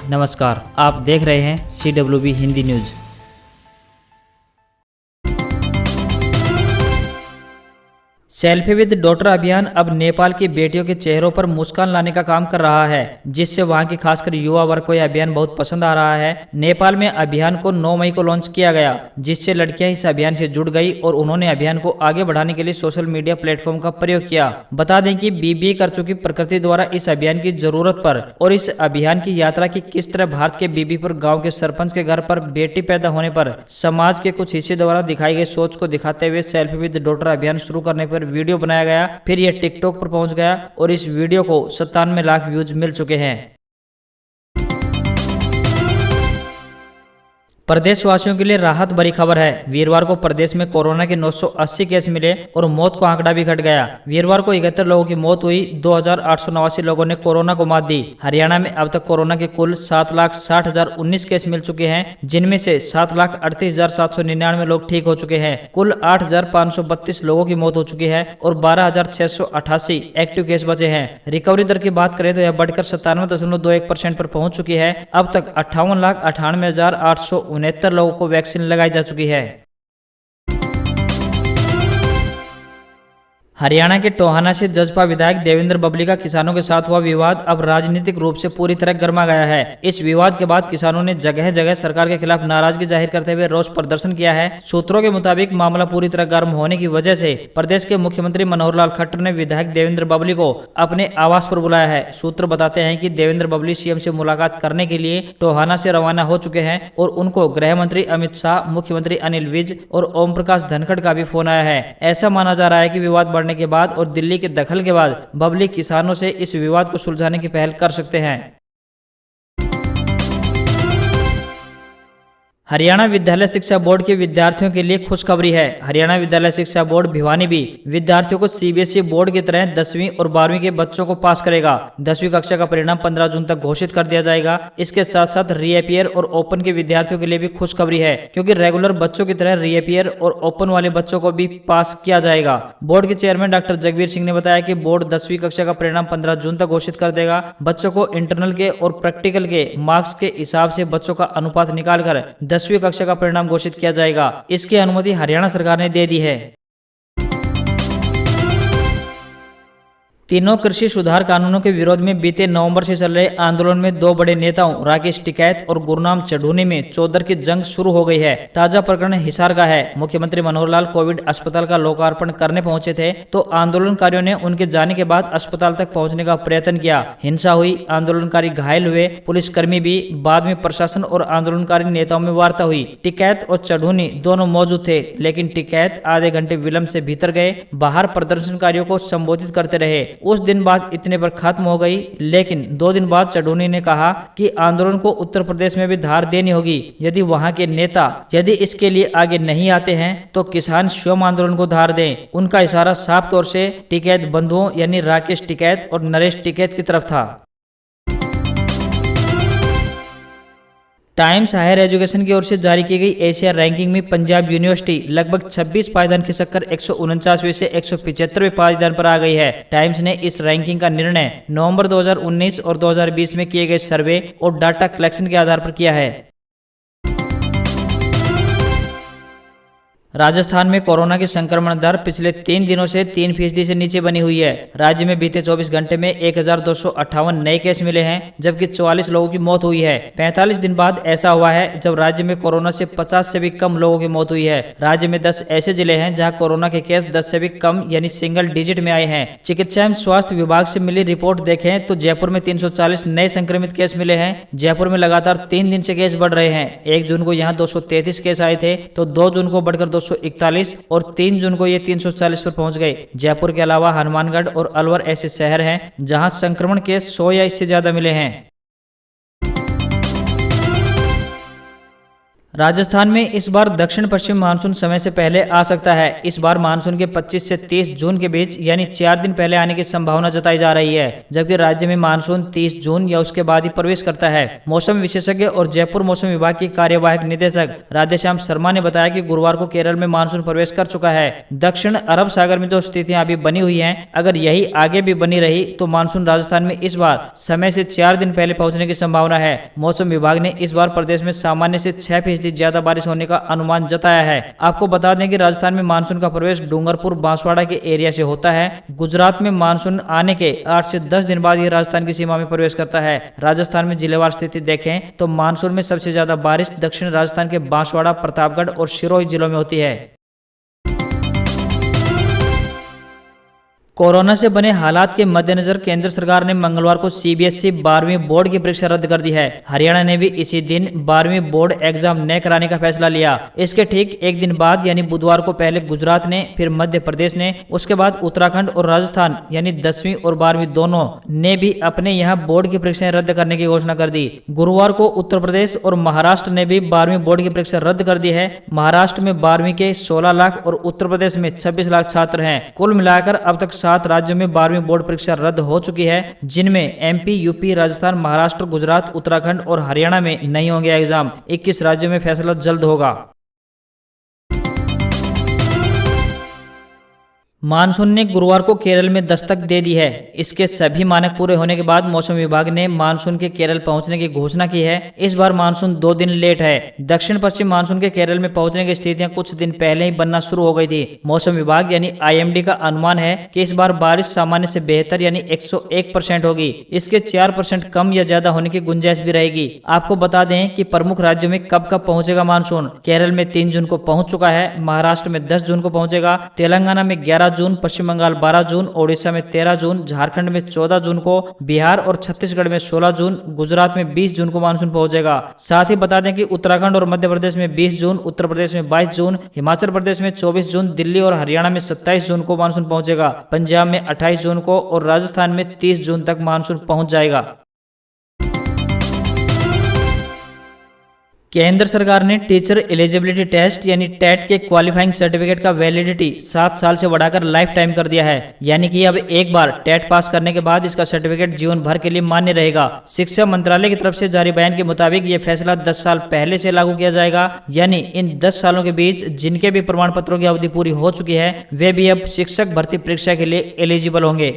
नमस्कार, आप देख रहे हैं CWB Hindi news. Selfie with daughter अभियान अब नेपाल की बेटियों के चेहरों पर मुस्कान लाने का काम कर रहा है, जिससे वहां की खासकर युवा वर्ग को यह अभियान बहुत पसंद आ रहा है। नेपाल में अभियान को 9 मई को लॉन्च किया गया, जिससे लड़कियां इस अभियान से जुड़ गई और उन्होंने अभियान को आगे बढ़ाने के लिए सोशल मीडिया प्लेटफॉर्म का प्रयोग किया। बता दें कि BBA कर चुकी प्रकृति द्वारा इस अभियान की जरूरत पर और इस अभियान की यात्रा की किस तरह भारत के बीबीपुर गाँव के सरपंच के घर पर बेटी पैदा होने पर समाज के कुछ हिस्से द्वारा दिखाई गई सोच को दिखाते हुए सेल्फी विद डॉटर अभियान शुरू करने पर वीडियो बनाया गया। फिर यह टिकटॉक पर पहुंच गया और इस वीडियो को 97 लाख व्यूज मिल चुके हैं। प्रदेशवासियों के लिए राहत भरी खबर है। वीरवार को प्रदेश में कोरोना के 980 केस मिले और मौत का आंकड़ा भी घट गया। वीरवार को 71 लोगों की मौत हुई। 2889 लोगों ने कोरोना को मात दी। हरियाणा में अब तक कोरोना के कुल 7,60,019 केस मिल चुके हैं, जिनमें से 7,38,799 लोग ठीक हो चुके हैं। कुल 8,532 लोगों की मौत हो चुकी है और 12,688 एक्टिव केस बचे हैं। रिकवरी दर की बात करें तो यह बढ़कर 97.21% पर पहुंच चुकी है। अब तक 58,98,869 लोगों को वैक्सीन लगाई जा चुकी है। हरियाणा के टोहाना से जजपा विधायक देवेंद्र बबली का किसानों के साथ हुआ विवाद अब राजनीतिक रूप से पूरी तरह गर्मा गया है। इस विवाद के बाद किसानों ने जगह जगह सरकार के खिलाफ नाराजगी जाहिर करते हुए रोष प्रदर्शन किया है। सूत्रों के मुताबिक मामला पूरी तरह गर्म होने की वजह से प्रदेश के मुख्यमंत्री मनोहर लाल खट्टर ने विधायक देवेंद्र बबली को अपने आवास पर बुलाया है। सूत्र बताते हैं कि देवेंद्र बबली CM से मुलाकात करने के लिए टोहाना से रवाना हो चुके हैं और उनको गृह मंत्री अमित शाह, मुख्यमंत्री अनिल विज और ओम प्रकाश धनखड़ का भी फोन आया है। ऐसा माना जा रहा है कि विवाद बढ़ने के बाद और दिल्ली के दखल के बाद बबली किसानों से इस विवाद को सुलझाने की पहल कर सकते हैं। हरियाणा विद्यालय शिक्षा बोर्ड के विद्यार्थियों के लिए खुशखबरी है। हरियाणा विद्यालय शिक्षा बोर्ड भिवानी भी विद्यार्थियों को CBSE बोर्ड की तरह 10वीं और 12वीं के बच्चों को पास करेगा। 10वीं कक्षा का परिणाम 15 जून तक घोषित कर दिया जाएगा। इसके साथ साथ रीअपियर और ओपन के विद्यार्थियों के लिए भी खुशखबरी है, क्योंकि रेगुलर बच्चों की तरह रीअपियर और ओपन वाले बच्चों को भी पास किया जाएगा। बोर्ड के चेयरमैन डॉक्टर जगबीर सिंह ने बताया कि बोर्ड 10वीं कक्षा का परिणाम 15 जून तक घोषित कर देगा। बच्चों को इंटरनल के और प्रैक्टिकल के मार्क्स के हिसाब से बच्चों का अनुपात निकालकर 10वीं कक्षा का परिणाम घोषित किया जाएगा। इसकी अनुमति हरियाणा सरकार ने दे दी है। तीनों कृषि सुधार कानूनों के विरोध में बीते नवंबर से चल रहे आंदोलन में 2 बड़े नेताओं राकेश टिकैत और गुरनाम चढ़ूनी में चौधर की जंग शुरू हो गई है। ताजा प्रकरण हिसार का है। मुख्यमंत्री मनोहर लाल कोविड अस्पताल का लोकार्पण करने पहुंचे थे तो आंदोलनकारियों ने उनके जाने के बाद अस्पताल तक पहुंचने का प्रयत्न किया। हिंसा हुई, आंदोलनकारी घायल हुए, पुलिसकर्मी भी। बाद में प्रशासन और आंदोलनकारी नेताओं में वार्ता हुई। टिकैत और चढ़ूनी दोनों मौजूद थे, लेकिन टिकैत आधे घंटे विलंब से भीतर गए, बाहर प्रदर्शनकारियों को संबोधित करते रहे। उस दिन बात इतने पर खत्म हो गई, लेकिन 2 दिन बाद चढ़ूनी ने कहा कि आंदोलन को उत्तर प्रदेश में भी धार देनी होगी। यदि वहां के नेता इसके लिए आगे नहीं आते हैं तो किसान स्वयं आंदोलन को धार दें। उनका इशारा साफ तौर से टिकैत बंधुओं यानी राकेश टिकैत और नरेश टिकैत की तरफ था। टाइम्स हायर एजुकेशन की ओर से जारी की गई एशिया रैंकिंग में पंजाब यूनिवर्सिटी लगभग 26 पायदान खिसककर 149वें से 175वें पायदान पर आ गई है। टाइम्स ने इस रैंकिंग का निर्णय नवंबर 2019 और 2020 में किए गए सर्वे और डाटा कलेक्शन के आधार पर किया है। राजस्थान में कोरोना की संक्रमण दर पिछले 3 दिनों से 3% से नीचे बनी हुई है। राज्य में बीते 24 घंटे में 1258 नए केस मिले हैं, जबकि 44 लोगों की मौत हुई है। 45 दिन बाद ऐसा हुआ है जब राज्य में कोरोना से 50 से भी कम लोगों की मौत हुई है। राज्य में 10 ऐसे जिले हैं जहां कोरोना के केस 10 से भी कम यानी सिंगल डिजिट में आए हैं। चिकित्सा एवं स्वास्थ्य विभाग से मिली रिपोर्ट देखें तो जयपुर में 340 नए संक्रमित केस मिले हैं। जयपुर में लगातार 3 दिन से केस बढ़ रहे हैं। 1 जून को यहाँ 233 केस आए थे तो 2 जून को बढ़कर 241 और 3 जून को ये 340 पर पहुंच गए। जयपुर के अलावा हनुमानगढ़ और अलवर ऐसे शहर हैं जहां संक्रमण के 100 या इससे ज्यादा मिले हैं। राजस्थान में इस बार दक्षिण पश्चिम मानसून समय से पहले आ सकता है। इस बार मानसून के 25 से 30 जून के बीच यानी 4 दिन पहले आने की संभावना जताई जा रही है, जबकि राज्य में मानसून 30 जून या उसके बाद ही प्रवेश करता है। मौसम विशेषज्ञ और जयपुर मौसम विभाग की कार्यवाहक निदेशक राधेश्याम शर्मा ने बताया कि गुरुवार को केरल में मानसून प्रवेश कर चुका है। दक्षिण अरब सागर में जो स्थितियां अभी बनी हुई है, अगर यही आगे भी बनी रही तो मानसून राजस्थान में इस बार समय से 4 दिन पहले पहुंचने की संभावना है। मौसम विभाग ने इस बार प्रदेश में सामान्य से 6% ज्यादा बारिश होने का अनुमान जताया है। आपको बता दें कि राजस्थान में मानसून का प्रवेश डूंगरपुर बांसवाड़ा के एरिया से होता है। गुजरात में मानसून आने के 8 से 10 दिन बाद ये राजस्थान की सीमा में प्रवेश करता है। राजस्थान में जिलेवार स्थिति देखें तो मानसून में सबसे ज्यादा बारिश दक्षिण राजस्थान के बांसवाड़ा, प्रतापगढ़ और सिरोही जिलों में होती है। कोरोना से बने हालात के मद्देनजर केंद्र सरकार ने मंगलवार को सीबीएसई 12वीं बोर्ड की परीक्षा रद्द कर दी है। हरियाणा ने भी इसी दिन 12वीं बोर्ड एग्जाम न कराने का फैसला लिया। इसके ठीक एक दिन बाद यानी बुधवार को पहले गुजरात ने, फिर मध्य प्रदेश ने, उसके बाद उत्तराखंड और राजस्थान यानी 10वीं और 12वीं दोनों ने भी अपने यहाँ बोर्ड की परीक्षाएं रद्द करने की घोषणा कर दी। गुरुवार को उत्तर प्रदेश और महाराष्ट्र ने भी 12वीं बोर्ड की परीक्षा रद्द कर दी है। महाराष्ट्र में 12वीं के 16 लाख और उत्तर प्रदेश में 26 लाख छात्र हैं। कुल मिलाकर अब तक 7 राज्यों में 12वीं बोर्ड परीक्षा रद्द हो चुकी है, जिनमें एमपी, यूपी, राजस्थान, महाराष्ट्र, गुजरात, उत्तराखंड और हरियाणा में नहीं होंगे एग्जाम। 21 राज्यों में फैसला जल्द होगा। मानसून ने गुरुवार को केरल में दस्तक दे दी है। इसके सभी मानक पूरे होने के बाद मौसम विभाग ने मानसून के केरल पहुंचने की घोषणा की है। इस बार मानसून 2 दिन लेट है। दक्षिण पश्चिम मानसून के केरल में पहुंचने की स्थितियां कुछ दिन पहले ही बनना शुरू हो गई थी। मौसम विभाग यानी आईएमडी का अनुमान है कि इस बार बारिश सामान्य से बेहतर यानी 101% होगी। इसके 4% कम या ज्यादा होने की गुंजाइश भी रहेगी। आपको बता दें कि प्रमुख राज्यों में कब कब पहुंचेगा मानसून। केरल में 3 जून को पहुंच चुका है, महाराष्ट्र में 10 जून को पहुंचेगा, तेलंगाना में 11 जून, पश्चिम बंगाल 12 जून, ओडिशा में 13 जून, झारखंड में 14 जून को, बिहार और छत्तीसगढ़ में 16 जून, गुजरात में 20 जून को मानसून पहुंचेगा। साथ ही बता दें कि उत्तराखंड और मध्य प्रदेश में 20 जून, उत्तर प्रदेश में 22 जून, हिमाचल प्रदेश में 24 जून, दिल्ली और हरियाणा में 27 जून को मानसून पहुंचेगा। पंजाब में 28 जून को और राजस्थान में 30 जून तक मानसून पहुंच जाएगा। केंद्र सरकार ने टीचर एलिजिबिलिटी टेस्ट यानी टेट के क्वालिफाइंग सर्टिफिकेट का वैलिडिटी 7 साल से बढ़ाकर लाइफ टाइम कर दिया है। यानी कि अब एक बार टेट पास करने के बाद इसका सर्टिफिकेट जीवन भर के लिए मान्य रहेगा। शिक्षा मंत्रालय की तरफ से जारी बयान के मुताबिक ये फैसला 10 साल पहले से लागू किया जाएगा। यानी इन 10 सालों के बीच जिनके भी प्रमाण पत्रों की अवधि पूरी हो चुकी है, वे भी अब शिक्षक भर्ती परीक्षा के लिए एलिजिबल होंगे।